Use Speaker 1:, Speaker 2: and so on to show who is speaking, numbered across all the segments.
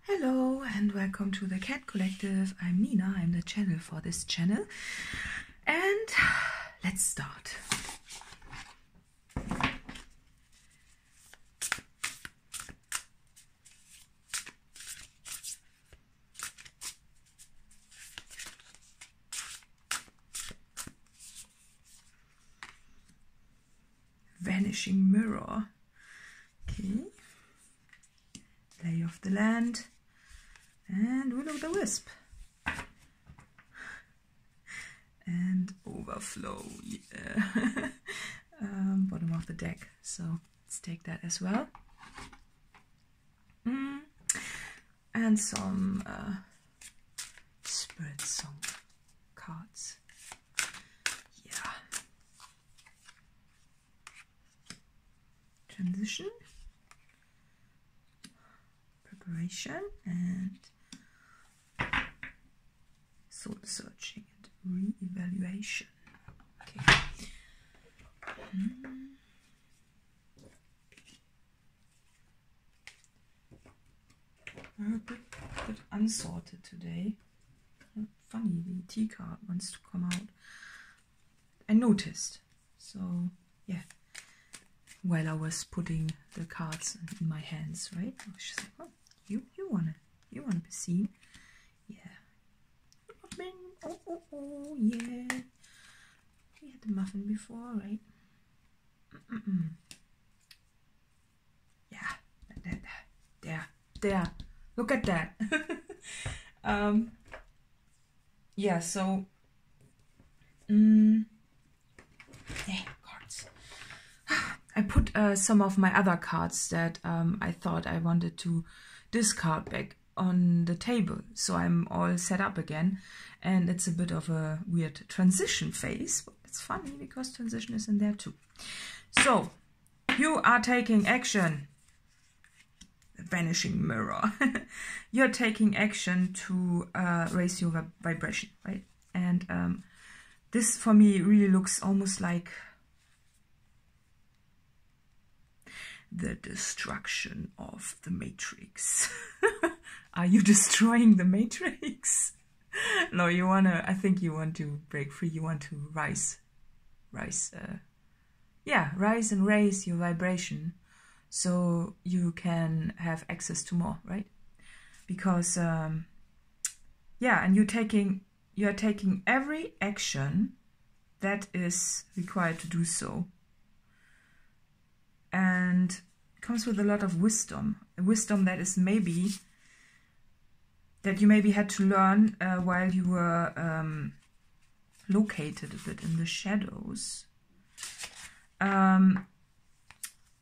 Speaker 1: Hello and welcome to the Cat Collective. I'm Nina, I'm the channel for this channel. And let's start. Vanishing Mirror. Okay. Lay of the Land. And Will-o'-the-Wisp. And Overflow. Yeah. Bottom of the deck. So let's take that as well. And some Spirit Song cards. Yeah. Transition. Preparation and soul searching and re-evaluation. Okay. A bit unsorted today. Funny, the T card wants to come out. I noticed. So yeah. While I was putting the cards in my hands, right? I was just like, oh, you wanna be seen? Yeah. Oh, yeah. We had the muffin before, right? Yeah. There. Look at that. Yeah. So. Cards. I put some of my other cards that I thought I wanted to discard back on the table. So I'm all set up again. And it's a bit of a weird transition phase. But it's funny because transition is in there too. So, you are taking action. Vanishing Mirror. You're taking action to raise your vibration, right? And this for me really looks almost like the destruction of the Matrix. Are you destroying the Matrix? No, you wanna, I think you want to break free, you want to rise and raise your vibration so you can have access to more, right? Because, yeah, and you're taking every action that is required to do so. And it comes with a lot of wisdom. A wisdom that is that you maybe had to learn while you were located a bit in the shadows.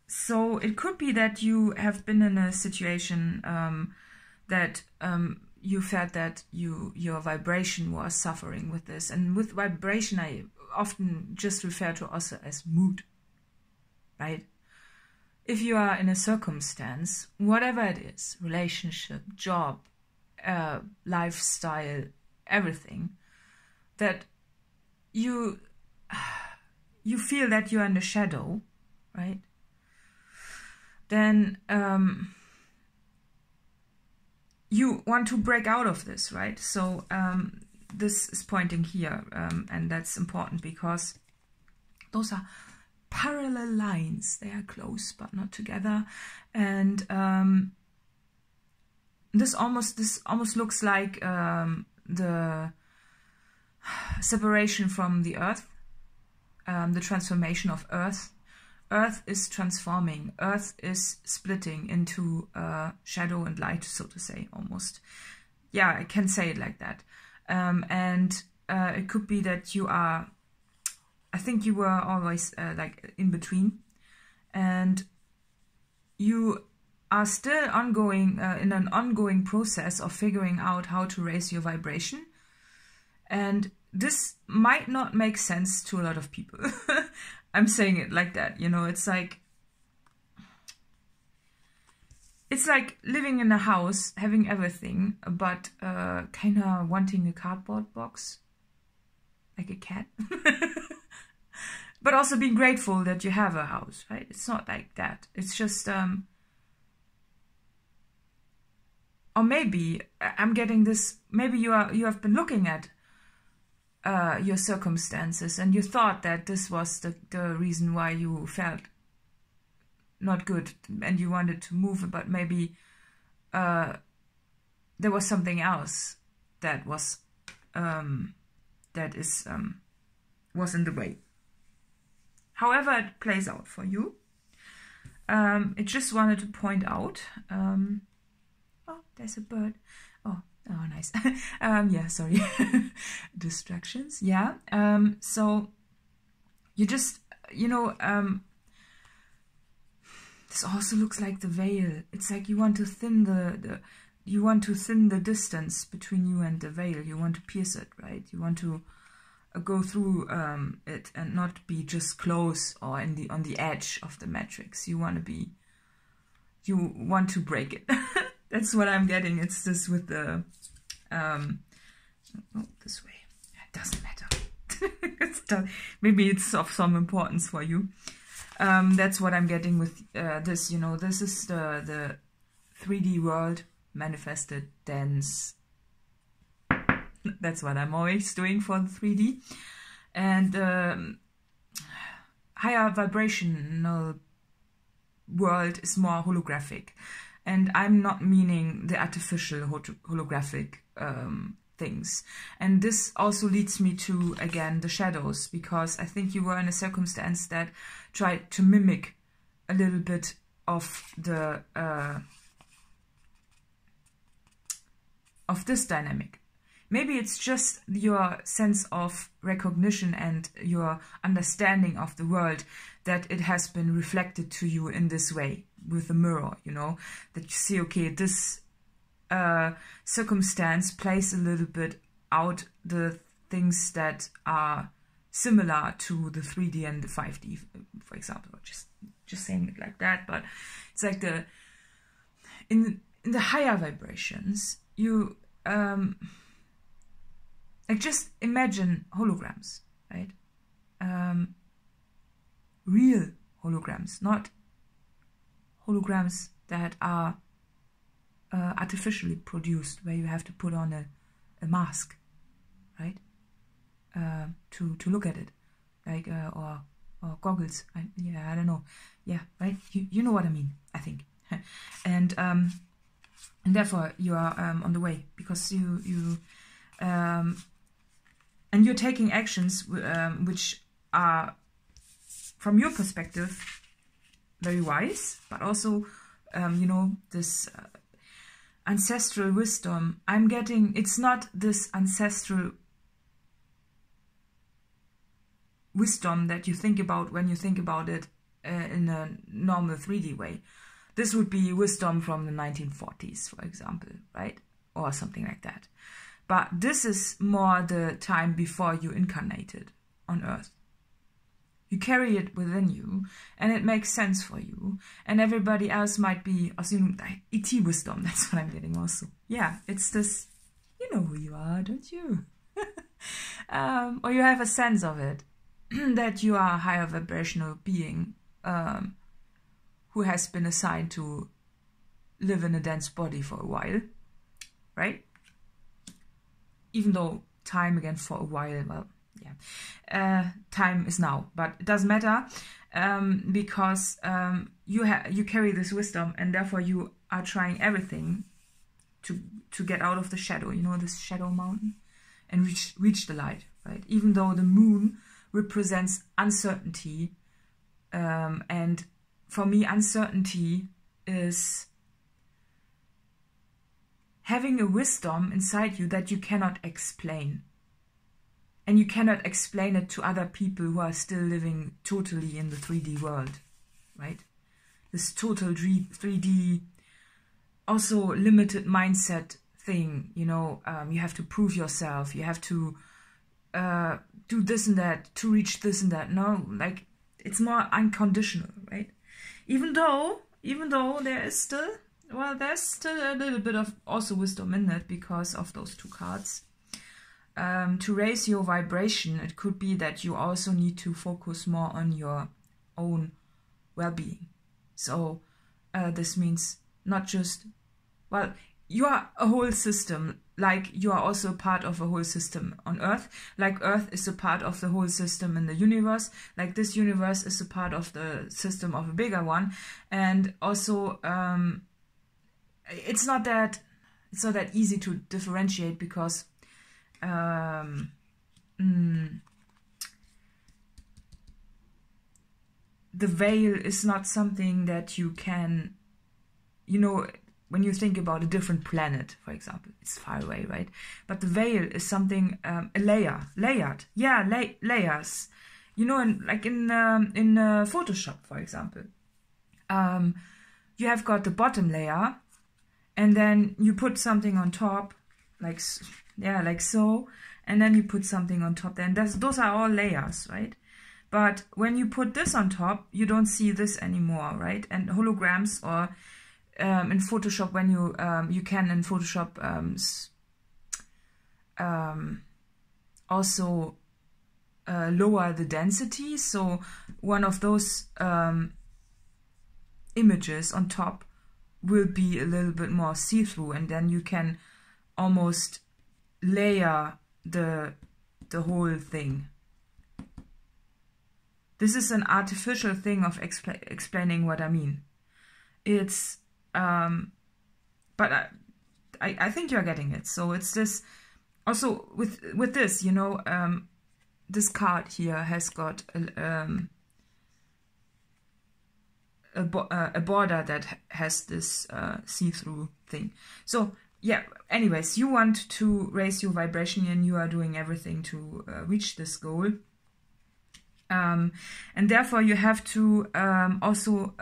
Speaker 1: So it could be that you have been in a situation that you felt that your vibration was suffering with this. And with vibration, I often just refer to also as mood, right? If you are in a circumstance, whatever it is, relationship, job, lifestyle, everything, that you feel that you're in the shadow, right? Then you want to break out of this, right? So this is pointing here, and that's important because those are parallel lines. They are close but not together, and this almost looks like the separation from the earth, the transformation of earth. Earth is transforming. Earth is splitting into shadow and light, so to say, almost. Yeah, I can say it like that. And it could be that you are, I think you were always like in between, and you are still ongoing in an ongoing process of figuring out how to raise your vibration. And this might not make sense to a lot of people. I'm saying it like that, you know, it's like living in a house, having everything, but kind of wanting a cardboard box, like a cat. But also being grateful that you have a house, right? It's not like that. It's just or maybe I'm getting this, maybe you have been looking at your circumstances and you thought that this was the reason why you felt not good and you wanted to move, but maybe there was something else that was was in the way. However it plays out for you, it just wanted to point out, oh, there's a bird. Oh, nice. Yeah, sorry. Distractions. Yeah. So you just, you know, this also looks like the veil. It's like you want to thin the distance between you and the veil. You want to pierce it, right? You want to go through it and not be just close or on the edge of the matrix. You want to break it. That's what I'm getting. It's this with the this way. It doesn't matter. Maybe it's of some importance for you. That's what I'm getting with this. You know, this is the 3D world manifested dense. That's what I'm always doing for the 3D. And higher vibrational world is more holographic. And I'm not meaning the artificial holographic things. And this also leads me to, again, the shadows, because I think you were in a circumstance that tried to mimic a little bit of the of this dynamic. Maybe it's just your sense of recognition and your understanding of the world that it has been reflected to you in this way with the mirror, you know, that you see, okay, this circumstance plays a little bit out the things that are similar to the 3D and the 5D, for example, just saying it like that. But it's like in the higher vibrations, you like just imagine holograms, right? Real holograms, not holograms that are artificially produced, where you have to put on a mask, right? To look at it, like or goggles. I don't know. Yeah, right. You know what I mean, I think. And therefore you are on the way, because you and you're taking actions which are, from your perspective, very wise, but also, you know, this ancestral wisdom. I'm getting, it's not this ancestral wisdom that you think about when you think about it in a normal 3D way. This would be wisdom from the 1940s, for example, right? Or something like that. But this is more the time before you incarnated on Earth. You carry it within you, and it makes sense for you. And everybody else might be assuming ET wisdom. That's what I'm getting also. Yeah, it's this, you know who you are, don't you? Or you have a sense of it, that you are a higher vibrational being who has been assigned to live in a dense body for a while, right? Even though time, again, for a while, well, yeah, time is now, but it doesn't matter, because you carry this wisdom, and therefore you are trying everything to get out of the shadow, you know, this shadow mountain, and reach the light, right? Even though the moon represents uncertainty, and for me, uncertainty is having a wisdom inside you that you cannot explain. And you cannot explain it to other people who are still living totally in the 3D world, right? This total 3D, also limited mindset thing, you know, you have to prove yourself, you have to do this and that to reach this and that. No, like, it's more unconditional, right? Even though there is still, well, there's still a little bit of also wisdom in it because of those two cards. To raise your vibration, it could be that you also need to focus more on your own well-being. So this means not just, well, you are a whole system, like you are also part of a whole system on Earth, like Earth is a part of the whole system in the universe, like this universe is a part of the system of a bigger one, and also it's not that easy to differentiate, because the veil is not something that you can, you know, when you think about a different planet, for example, it's far away, right? But the veil is something, a layered, yeah, layers. You know, in Photoshop, for example, you have got the bottom layer, and then you put something on top, like so, and then you put something on top. Then those are all layers, right? But when you put this on top, you don't see this anymore, right? And holograms, or in Photoshop, when you can in Photoshop also lower the density. So one of those images on top will be a little bit more see-through, and then you can almost layer the whole thing. This is an artificial thing of explaining what I mean. It's but I think you're getting it. So it's this. Also with this, you know, this card here has got a border that has this see-through thing. So yeah, anyways, you want to raise your vibration, and you are doing everything to reach this goal. And therefore you have to also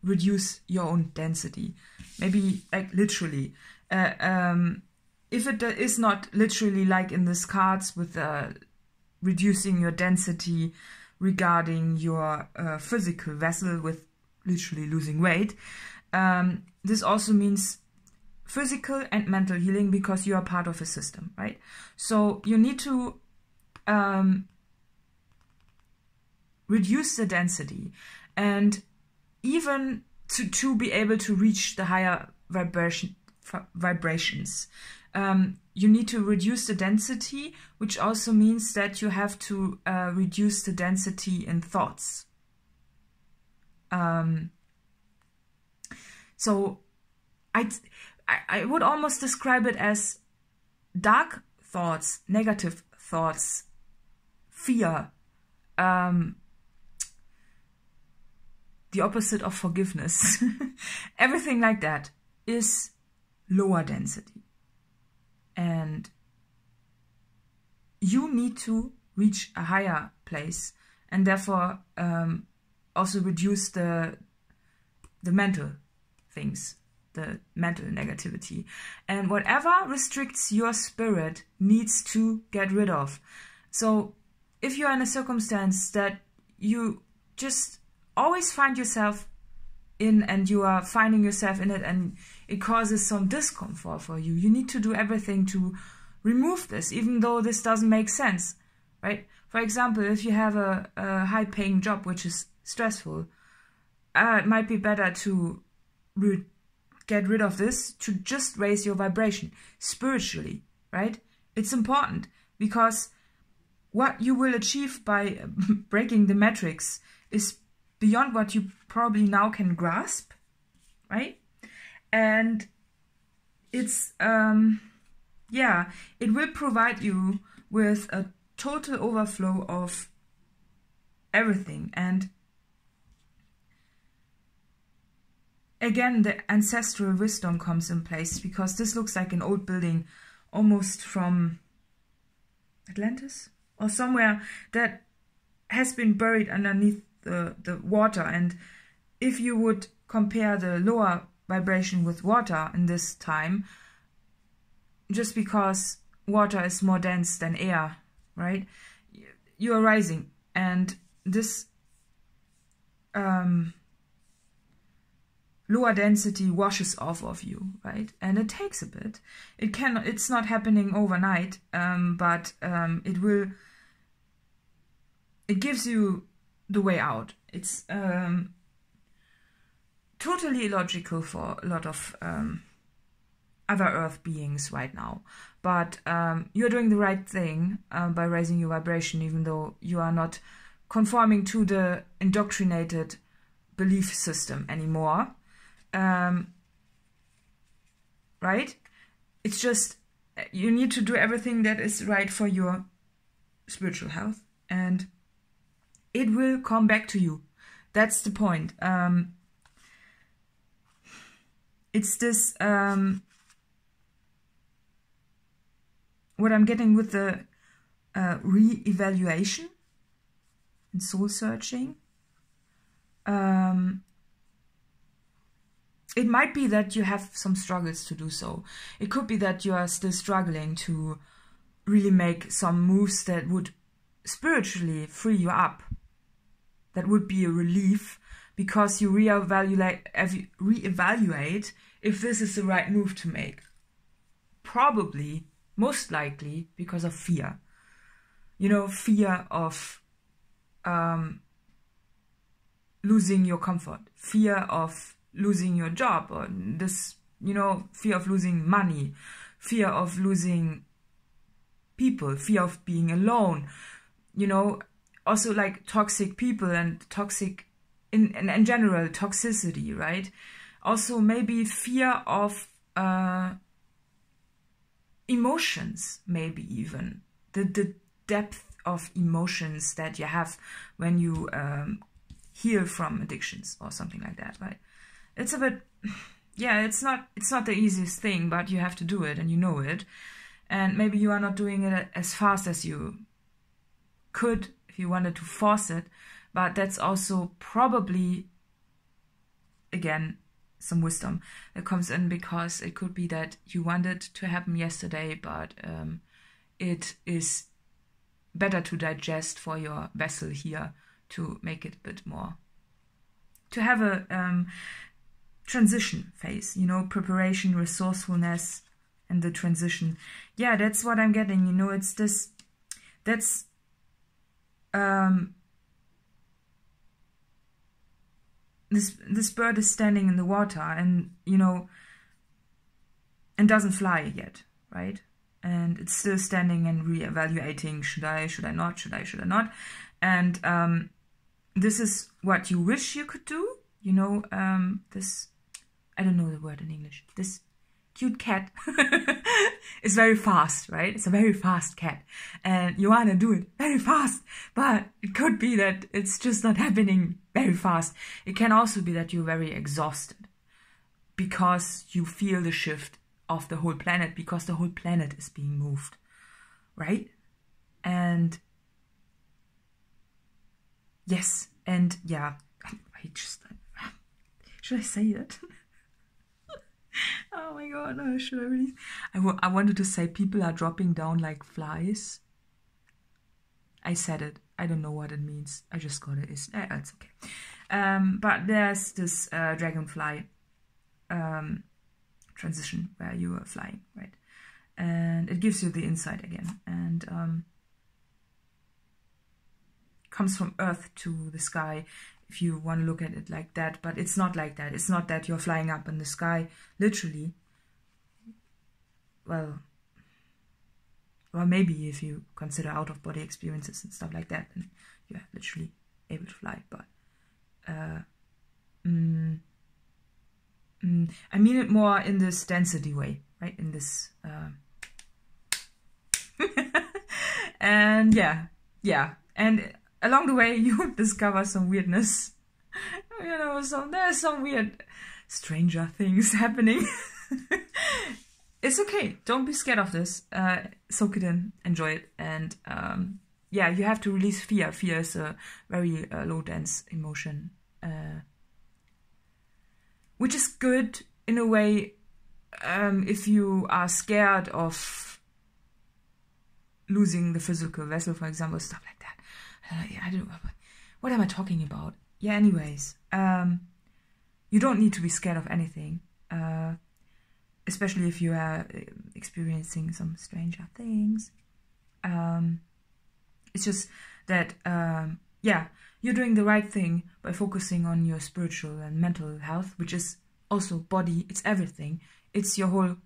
Speaker 1: reduce your own density. Maybe like literally. If it is not literally like in these cards with reducing your density regarding your physical vessel with literally losing weight, this also means physical and mental healing, because you are part of a system, right? So you need to reduce the density, and even to be able to reach the higher vibrations, you need to reduce the density, which also means that you have to reduce the density in thoughts. So I would almost describe it as dark thoughts, negative thoughts, fear, the opposite of forgiveness. Everything like that is lower density. And you need to reach a higher place, and therefore also reduce the mental things, the mental negativity. And whatever restricts your spirit needs to get rid of. So if you are in a circumstance that you just always find yourself in, and you are finding yourself in it, and it causes some discomfort for you, you need to do everything to remove this, even though this doesn't make sense, right? For example, if you have a high-paying job which is stressful, it might be better to get rid of this, to just raise your vibration spiritually, right? It's important, because what you will achieve by breaking the matrix is beyond what you probably now can grasp, right? And it's, yeah, it will provide you with a total overflow of everything. And again, the ancestral wisdom comes in place, because this looks like an old building, almost from Atlantis or somewhere, that has been buried underneath the water. And if you would compare the lower vibration with water in this time, just because water is more dense than air, right, you are rising, and this lower density washes off of you, right? And it takes a bit. It's not happening overnight, but it gives you the way out. It's totally illogical for a lot of other earth beings right now. But you're doing the right thing by raising your vibration, even though you are not conforming to the indoctrinated belief system anymore. Right? It's just, you need to do everything that is right for your spiritual health, and it will come back to you. That's the point. It's this, what I'm getting with the re-evaluation and soul searching. It might be that you have some struggles to do so. It could be that you are still struggling to really make some moves that would spiritually free you up. That would be a relief, because you reevaluate if this is the right move to make. Probably, most likely, because of fear. You know, fear of losing your comfort, fear of losing your job, or this, you know, fear of losing money, fear of losing people, fear of being alone, you know, also like toxic people and toxic, in general, toxicity, right? Also maybe fear of emotions, maybe even. The depth of emotions that you have when you heal from addictions or something like that, right? It's a bit, yeah, it's not the easiest thing, but you have to do it and you know it. And maybe you are not doing it as fast as you could if you wanted to force it, but that's also probably, again, some wisdom that comes in, because it could be that you wanted to happen yesterday, but it is better to digest for your vessel here to make it a bit more, to have a transition phase, you know, preparation, resourcefulness, and the transition. Yeah, that's what I'm getting, you know, it's this, that's this bird is standing in the water, and, you know, and doesn't fly yet, right? And it's still standing and re-evaluating, should I not, should I not? And this is what you wish you could do, you know, this, I don't know the word in English, this cute cat is very fast, right? It's a very fast cat, and you want to do it very fast, but it could be that it's just not happening very fast. It can also be that you're very exhausted because you feel the shift of the whole planet, because the whole planet is being moved, right? And yes, and yeah, I just, should I say it? Oh my god, no, should I really? I wanted to say people are dropping down like flies. I said it. I don't know what it means. I just got it. It's okay. But there's this dragonfly transition where you are flying, right? And it gives you the insight again. And comes from earth to the sky, if you want to look at it like that, but it's not like that. It's not that you're flying up in the sky, literally. Well, maybe if you consider out-of-body experiences and stuff like that, then you're literally able to fly, but I mean it more in this density way, right? In this, and yeah, and along the way, you discover some weirdness. You know, there's some weird, stranger things happening. It's okay. Don't be scared of this. Soak it in, enjoy it, and yeah, you have to release fear. Fear is a very low dense emotion, which is good in a way if you are scared of losing the physical vessel, for example, stuff like that. I don't know. What am I talking about? Yeah, anyways. You don't need to be scared of anything. Especially if you are experiencing some stranger things. It's just that, yeah, you're doing the right thing by focusing on your spiritual and mental health, which is also body, it's everything. it's your whole,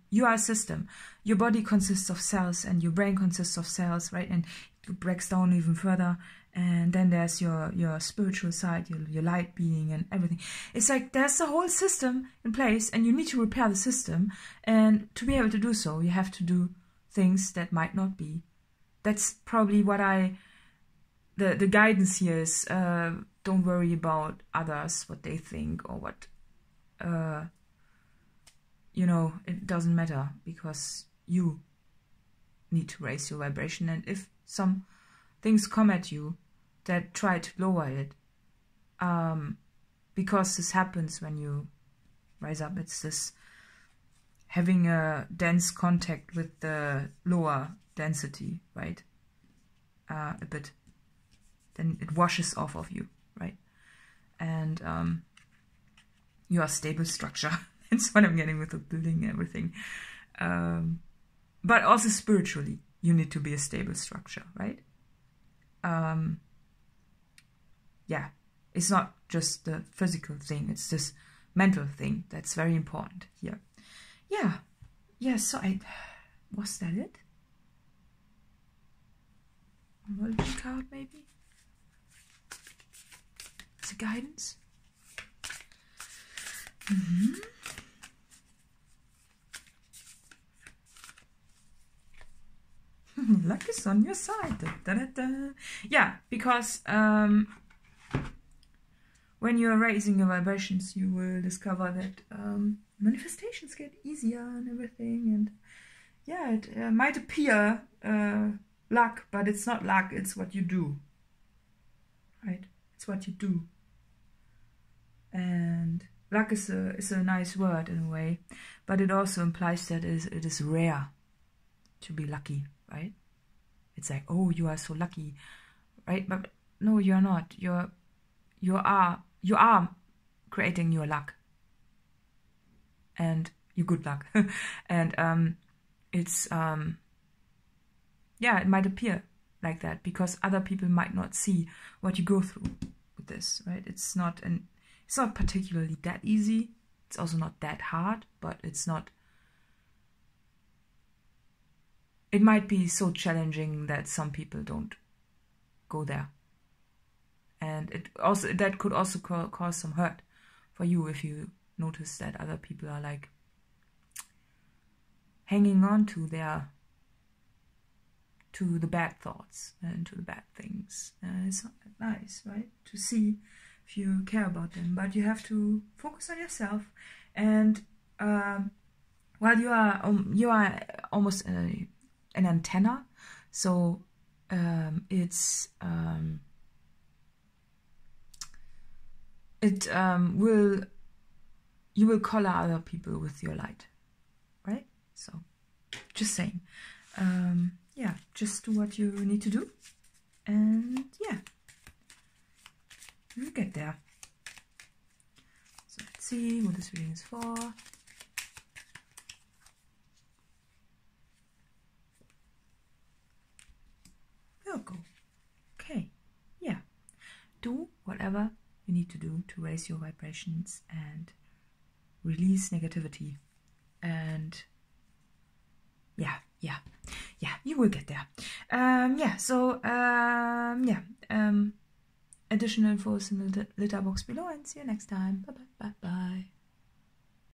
Speaker 1: you are a system. Your body consists of cells and your brain consists of cells, right? And it breaks down even further. And then there's your spiritual side, your light being and everything. It's like there's a whole system in place and you need to repair the system. And to be able to do so, you have to do things that might not be. That's probably what the guidance here is. Don't worry about others, what they think or what, you know, it doesn't matter because you need to raise your vibration. And if some things come at you that try to lower it, because this happens when you rise up, it's this having a dense contact with the lower density, right? A bit. Then it washes off of you, right? And you are stable structure. That's what I'm getting with the building and everything. But also spiritually, you need to be a stable structure, right? Yeah, it's not just the physical thing, it's this mental thing that's very important here. Yeah, so was that it? Moonology card maybe? As a guidance? Luck is on your side. Da, da, da, da. Yeah, because when you're raising your vibrations, you will discover that manifestations get easier and everything. And yeah, it might appear luck, but it's not luck, it's what you do. Right? It's what you do. And luck is a nice word in a way, but it also implies that it is rare to be lucky, right? It's like, oh, you are so lucky, right? But no, you are not. You are creating your luck and your good luck. And it's yeah, it might appear like that because other people might not see what you go through with this, right? It's not particularly that easy. It's also not that hard, but it's not. It might be so challenging that some people don't go there. And that could also cause some hurt for you if you notice that other people are like hanging on to the bad thoughts and to the bad things. It's not that nice, right? To see if you care about them, but you have to focus on yourself. And while you are almost an antenna, so you will color other people with your light, right? So just saying, yeah, just do what you need to do, and yeah, you'll get there. So let's see what this reading is for. Virgo. Okay, yeah, do whatever you need to do to raise your vibrations and release negativity. And yeah, you will get there. Yeah, so additional info is in the litter box below, and see you next time. Bye.